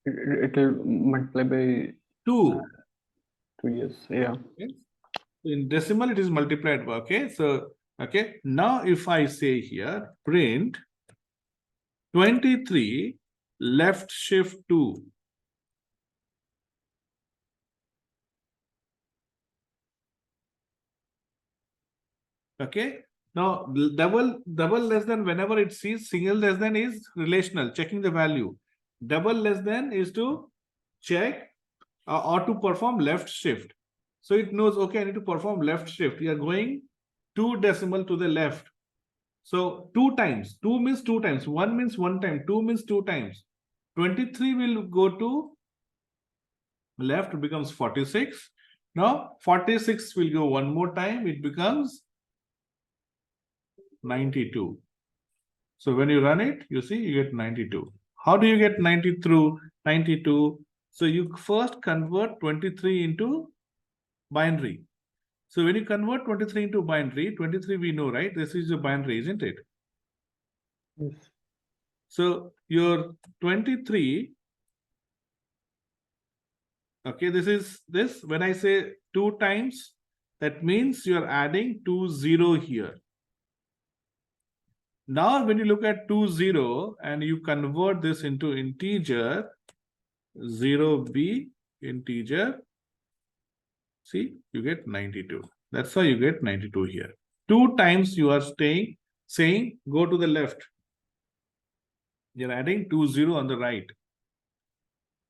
Speaker 2: It will multiply by
Speaker 1: 2.
Speaker 2: 2 years. Yeah.
Speaker 1: Okay. In decimal, it is multiplied by, okay. So, okay. Now, if I say here, print 23 left shift 2. Okay. Now, double less than, whenever it sees single less than is relational, checking the value. Double less than is to check or to perform left shift. So it knows, okay, I need to perform left shift. We are going 2 decimal to the left. So 2 times, 2 means 2 times, 1 means 1 time, 2 means 2 times. 23 will go to left, becomes 46. Now 46 will go one more time, it becomes 92. So when you run it, you see you get 92. How do you get 90 through 92? So you first convert 23 into binary. So when you convert 23 into binary, 23 we know, right? This is a binary, isn't it?
Speaker 2: Yes.
Speaker 1: So your 23, okay, this is this. When I say 2 times, that means you are adding 2 0 here. Now, when you look at 2 0 and you convert this into integer, 0b integer, see, you get 92. That's why you get 92 here. 2 times you are saying go to the left. You're adding 2 0 on the right.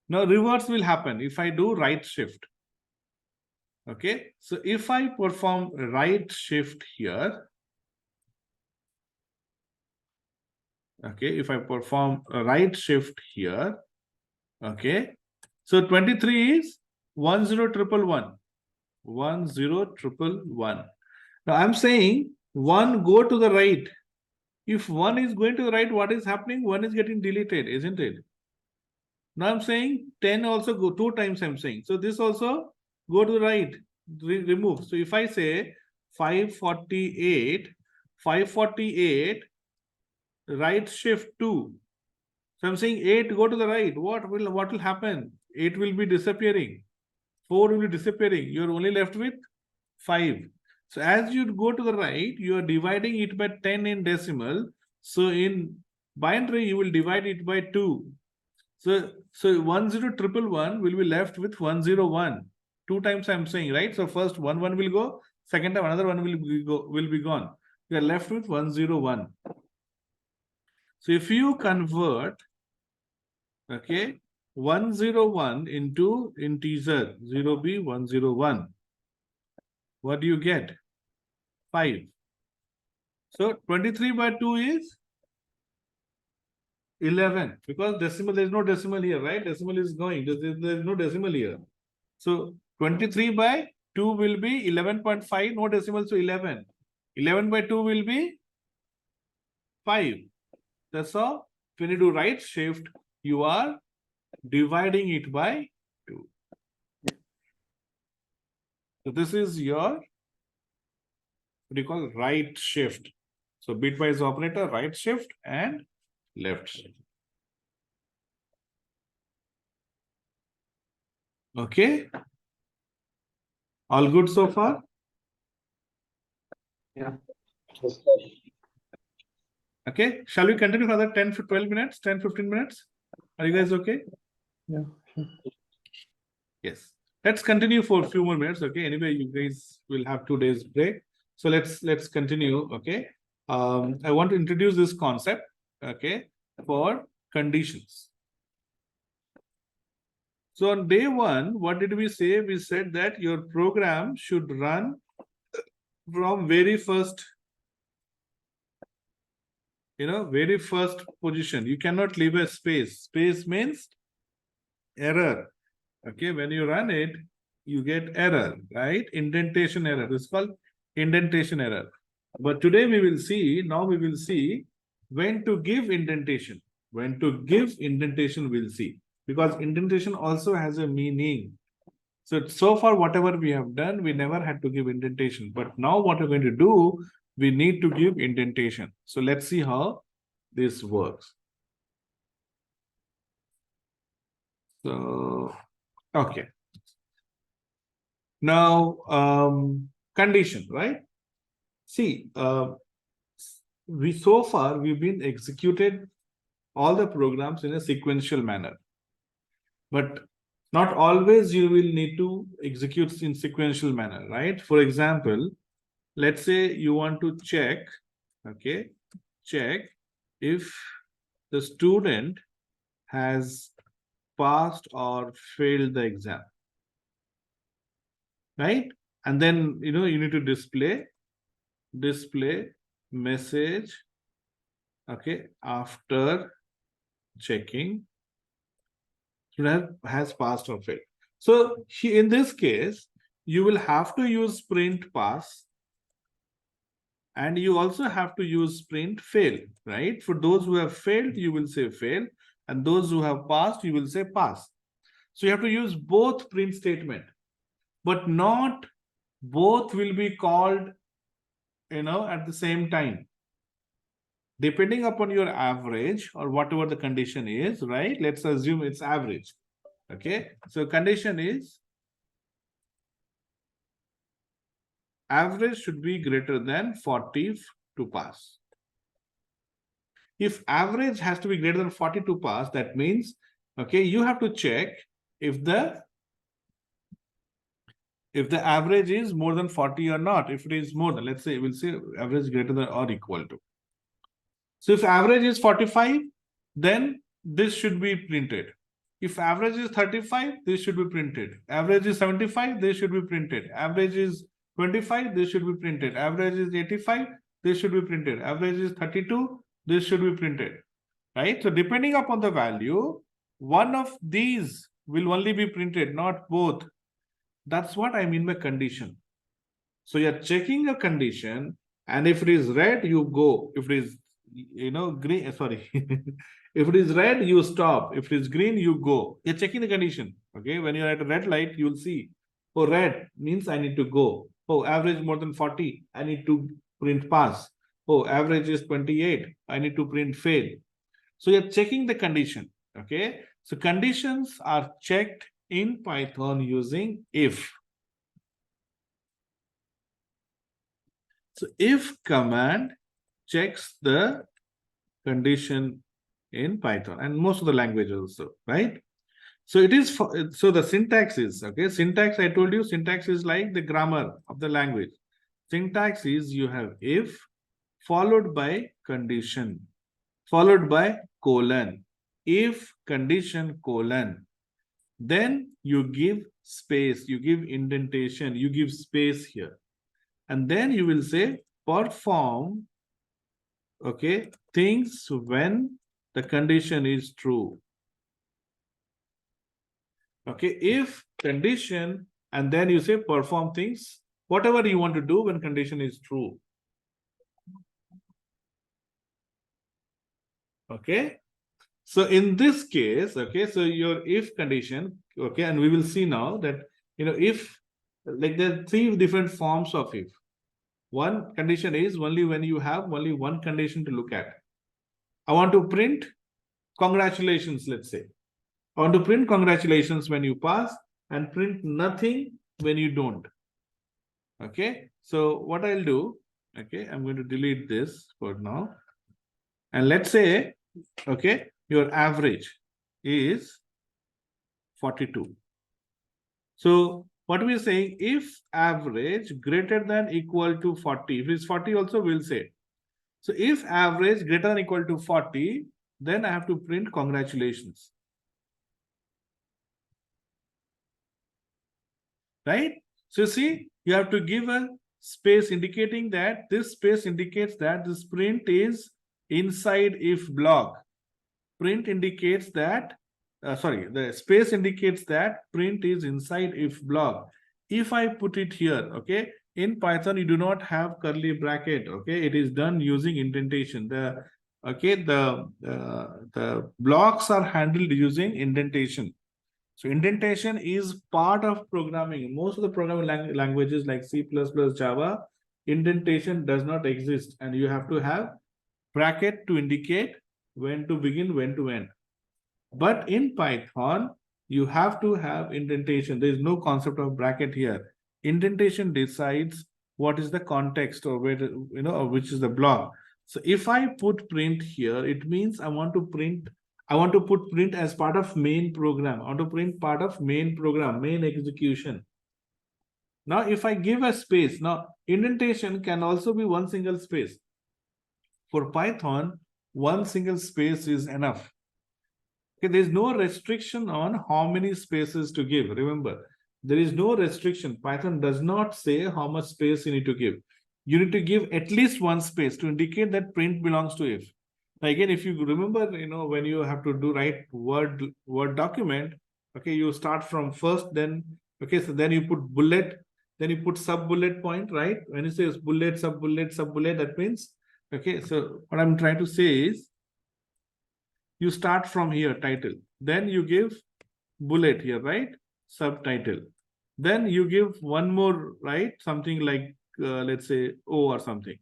Speaker 1: Now reverse will happen if I do right shift. Okay, so if I perform right shift here, okay, if I perform a right shift here, okay, so 23 is 10111. 10111. Now I'm saying 1 go to the right. If 1 is going to the right, what is happening? 1 is getting deleted, isn't it? Now I'm saying 10 also go 2 times, I'm saying. So this also go to the right, remove. So if I say 548, 548, right shift 2. So I'm saying 8 go to the right. What will happen? 8 will be disappearing. 4 will be disappearing. You're only left with 5. So as you go to the right, you are dividing it by 10 in decimal. So in binary, you will divide it by 2. So 10111 will be left with 101. 2 times I'm saying, right? So first 1 will go, second time another 1 will be gone. You are left with 101. So if you convert, okay, 101 into integer 0b 101, what do you get? 5. So 23 by 2 is 11, because decimal, there is no decimal here, right? Decimal is going, there is no decimal here. So 23 by 2 will be 11.5, no decimal, so 11. 11 by 2 will be 5. That's all. When you do right shift, you are dividing it by 2. So this is your, what do you call, right shift. So bitwise operator, right shift and left shift. Okay. All good so far?
Speaker 2: Yeah.
Speaker 1: Okay, shall we continue for another 10 to 12 minutes, 10, 15 minutes? Are you guys okay?
Speaker 2: Yeah.
Speaker 1: Yes. Let's continue for a few more minutes. Okay. Anyway, you guys will have 2 days break. So let's continue. Okay. I want to introduce this concept. Okay, for conditions. So on day one, what did we say? We said that your program should run from very first, very first position. You cannot leave a space. Space means error. Okay, when you run it, you get error, right? Indentation error. It's called indentation error. But today we will see when to give indentation. When to give indentation, we'll see. Because indentation also has a meaning. So far, whatever we have done, we never had to give indentation. But now what we're going to do, we need to give indentation. So let's see how this works. So, okay. Now, condition, right? See, we've been executed all the programs in a sequential manner. But not always you will need to execute in sequential manner, right? For example, let's say you want to check, okay, check if the student has passed or failed the exam, right? And then, you need to display message, okay, after checking student has passed or failed. So in this case, you will have to use print pass, and you also have to use print fail, right? For those who have failed, you will say fail, and those who have passed, you will say pass. So you have to use both print statement, but not both will be called, at the same time. Depending upon your average or whatever the condition is, right? Let's assume it's average. Okay, so condition is average should be greater than 40 to pass. If average has to be greater than 40 to pass, that means, okay, you have to check if the average is more than 40 or not. If it is more than, let's say, we'll say average greater than or equal to. So if average is 45, then this should be printed. If average is 35, this should be printed. Average is 75, this should be printed. Average is 25, this should be printed. Average is 85, this should be printed. Average is 32, this should be printed. Right? So depending upon the value, one of these will only be printed, not both. That's what I mean by condition. So you're checking a condition, and if it is red, you go. If it is, green, sorry. If it is red, you stop. If it is green, you go. You're checking the condition. Okay. When you're at a red light, you'll see, oh, red means I need to go. Oh, average more than 40, I need to print pass. Oh, average is 28, I need to print fail. So you're checking the condition. Okay. So conditions are checked in Python using if. So if command checks the condition in Python and most of the languages also, right? So it is so the syntax is, okay, syntax, I told you, syntax is like the grammar of the language. Syntax is you have if followed by condition followed by colon, if condition colon, then you give space, you give indentation, you give space here, and then you will say perform, okay, things when the condition is true. Okay, if condition, and then you say perform things, whatever you want to do when condition is true. Okay, so in this case, okay, so your if condition, okay, and we will see now that, if, like, there are 3 different forms of if. One condition is only when you have only one condition to look at. I want to print congratulations, let's say. I want to print congratulations when you pass and print nothing when you don't. Okay, so what I'll do, Okay, I'm going to delete this for now. And let's say, okay, your average is 42. So what we are saying, if average greater than equal to 40, if it's 40 also we'll say. So if average greater than equal to 40, then I have to print congratulations. Right? So see, you have to give a space indicating that this space indicates that this print is inside if block. Print indicates that, the space indicates that print is inside if block. If I put it here, okay, in Python, you do not have curly bracket, okay, it is done using indentation. The blocks are handled using indentation. So indentation is part of programming. Most of the programming languages like C++, Java, indentation does not exist, and you have to have bracket to indicate when to begin, when to end. But in Python, you have to have indentation. There is no concept of bracket here. Indentation decides what is the context or where, which is the block. So if I put print here, it means I want to put print as part of main program. I want to print part of main program, main execution. Now, if I give a space, now indentation can also be one single space. For Python, one single space is enough. Okay, there is no restriction on how many spaces to give. Remember, there is no restriction. Python does not say how much space you need to give. You need to give at least one space to indicate that print belongs to if. Now, again, if you remember, when you have to write Word document, okay, you start from first, then, okay, so then you put bullet, then you put sub bullet point, right? When you say bullet, sub bullet, sub bullet, that means, okay, so what I'm trying to say is, you start from here, title, then you give bullet here, right? Subtitle, then you give one more, right? Something like, let's say O or something.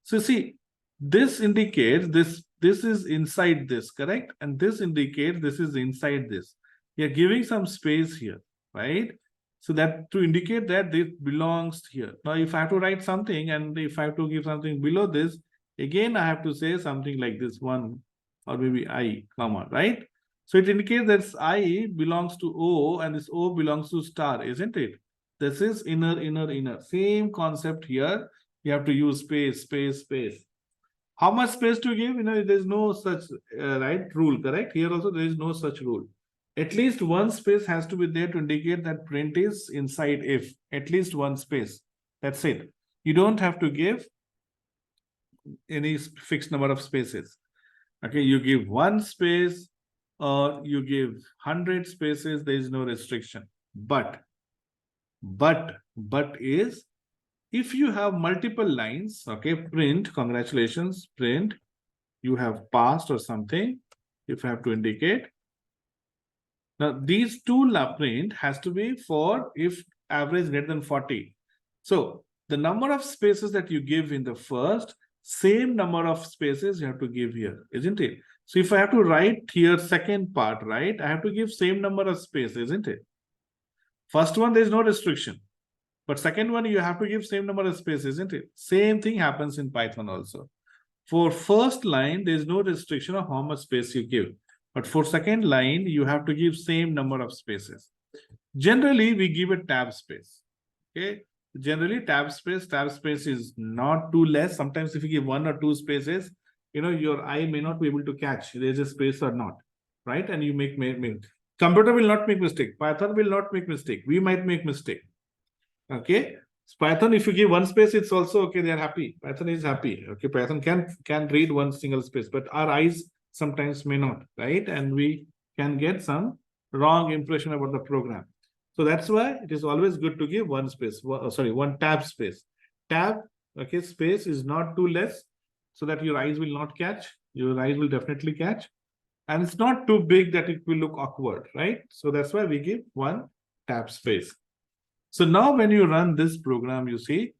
Speaker 1: So see, this indicates this is inside this, correct? And this indicates this is inside this. You're giving some space here, right? So that to indicate that this belongs here. Now, if I have to write something and if I have to give something below this, again, I have to say something like this one, or maybe I, comma, right? So it indicates that I belongs to O and this O belongs to star, isn't it? This is inner, inner, inner. Same concept here. You have to use space, space, space. How much space to give? There's no such right rule, correct? Here also there is no such rule. At least one space has to be there to indicate that print is inside if. At least one space. That's it. You don't have to give any fixed number of spaces. Okay, you give one space or you give 100 spaces, there is no restriction. But is, if you have multiple lines, okay, print, congratulations, print, you have passed or something, if I have to indicate. Now, these two print has to be for if average greater than 40. So the number of spaces that you give in the first, same number of spaces you have to give here, isn't it? So if I have to write here second part, right, I have to give same number of spaces, isn't it? First one, there is no restriction. But second one, you have to give same number of spaces, isn't it? Same thing happens in Python also. For first line, there is no restriction of how much space you give. But for second line, you have to give same number of spaces. Generally, we give a tab space. Okay. Generally, tab space is not too less. Sometimes if you give one or two spaces, your eye may not be able to catch there's a space or not, right? And you make computer will not make mistake. Python will not make mistake. We might make mistake. Okay. Python, if you give one space, it's also okay. They are happy. Python is happy. Okay. Python can read one single space, but our eyes sometimes may not, right? And we can get some wrong impression about the program. So that's why it is always good to give one space. One tab space. Tab, okay, space is not too less so that your eyes will not catch. Your eyes will definitely catch. And it's not too big that it will look awkward, right? So that's why we give one tab space. So now when you run this program, you see,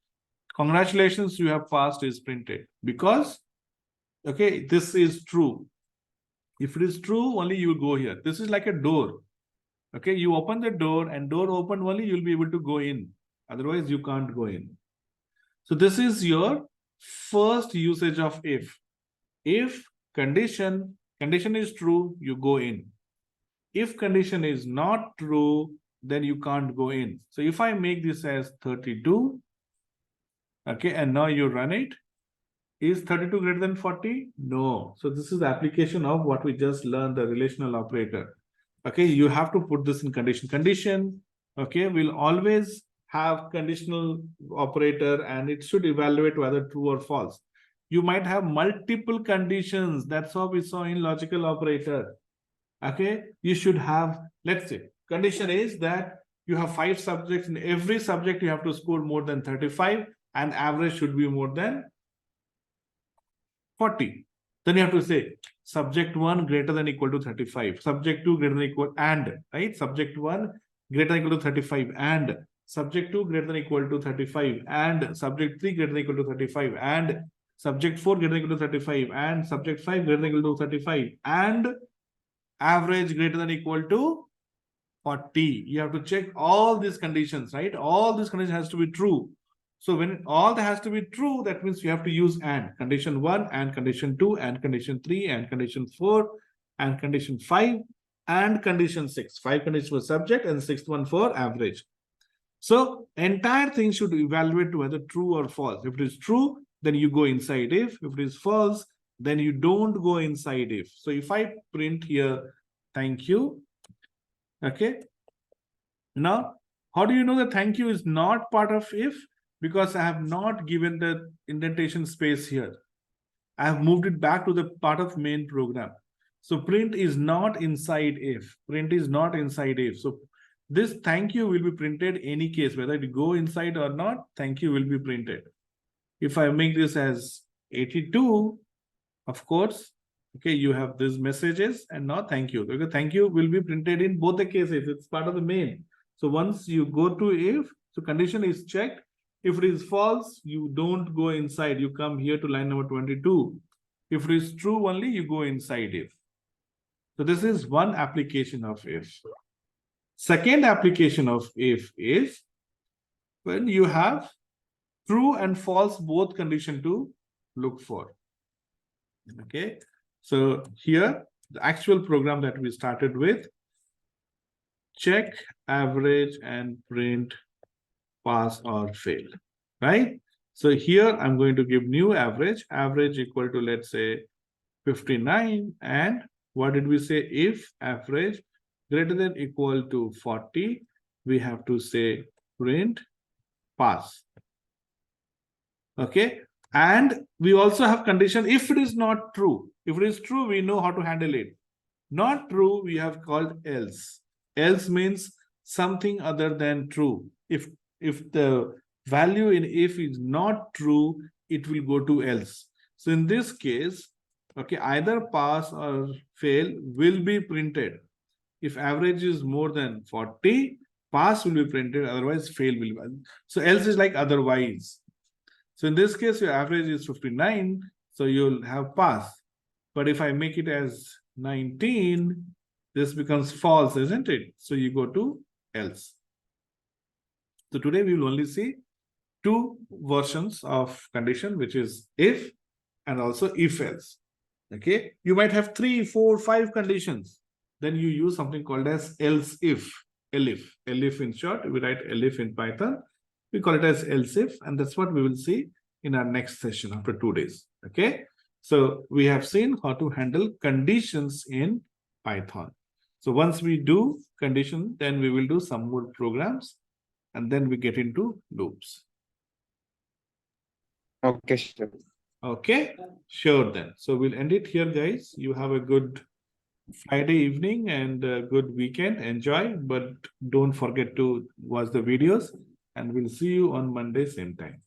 Speaker 1: congratulations, you have passed is printed because, okay, this is true. If it is true, only you will go here. This is like a door. Okay, you open the door and door open only, you'll be able to go in. Otherwise, you can't go in. So this is your first usage of if. If condition is true, you go in. If condition is not true, then you can't go in. So if I make this as 32, okay, and now you run it, is 32 greater than 40? No. So this is the application of what we just learned, the relational operator. Okay, you have to put this in condition. Condition, okay, will always have conditional operator and it should evaluate whether true or false. You might have multiple conditions. That's what we saw in logical operator. Okay, you should have, let's say, condition is that you have 5 subjects. In every subject, you have to score more than 35 and average should be more than 40. Then you have to say subject 1 greater than equal to 35, subject 2 greater than equal and, right? Subject 1 greater than equal to 35 and subject 2 greater than equal to 35 and subject 3 greater than equal to 35 and subject 4 greater than equal to 35 and subject 5 greater than equal to 35 and average greater than equal to 40. You have to check all these conditions, right? All these conditions has to be true. So when all that has to be true, that means you have to use and. Condition 1 and condition 2 and condition 3 and condition 4 and condition 5 and condition 6. 5 conditions for subject and 6th one for average. So entire thing should evaluate whether true or false. If it is true, then you go inside if. If it is false, then you don't go inside if. So if I print here, thank you. Okay. Now, how do you know that thank you is not part of if? Because I have not given the indentation space here. I have moved it back to the part of main program. So print is not inside if. Print is not inside if. So this thank you will be printed any case, whether it go inside or not, thank you will be printed. If I make this as 82, of course, okay, you have these messages and now thank you. Because thank you will be printed in both the cases. It's part of the main. So once you go to if, so condition is checked. If it is false, you don't go inside. You come here to line number 22. If it is true only, you go inside if. So this is one application of if. Second application of if is when you have true and false both condition to look for. Okay. So here, the actual program that we started with, check, average, and print pass or fail, right? So here I'm going to give new average equal to, let's say, 59. And what did we say? If average greater than equal to 40, we have to say print pass. Okay. And we also have condition if it is not true. If it is true, we know how to handle it. Not true, we have called else. Else means something other than true. If the value in if is not true, it will go to else. So in this case, okay, either pass or fail will be printed. If average is more than 40, pass will be printed, otherwise fail will be. So else is like otherwise. So in this case, your average is 59, so you'll have pass. But if I make it as 19, this becomes false, isn't it? So you go to else. So today we will only see 2 versions of condition, which is if and also if else. Okay, you might have 3, 4, 5 conditions. Then you use something called as else if, elif. Elif in short, we write elif in Python. We call it as else if, and that's what we will see in our next session after 2 days. Okay, so we have seen how to handle conditions in Python. So once we do condition, then we will do some more programs. And then we get into loops.
Speaker 3: Okay, sure.
Speaker 1: Okay, sure then. So we'll end it here, guys. You have a good Friday evening and a good weekend. Enjoy, but don't forget to watch the videos. And we'll see you on Monday, same time.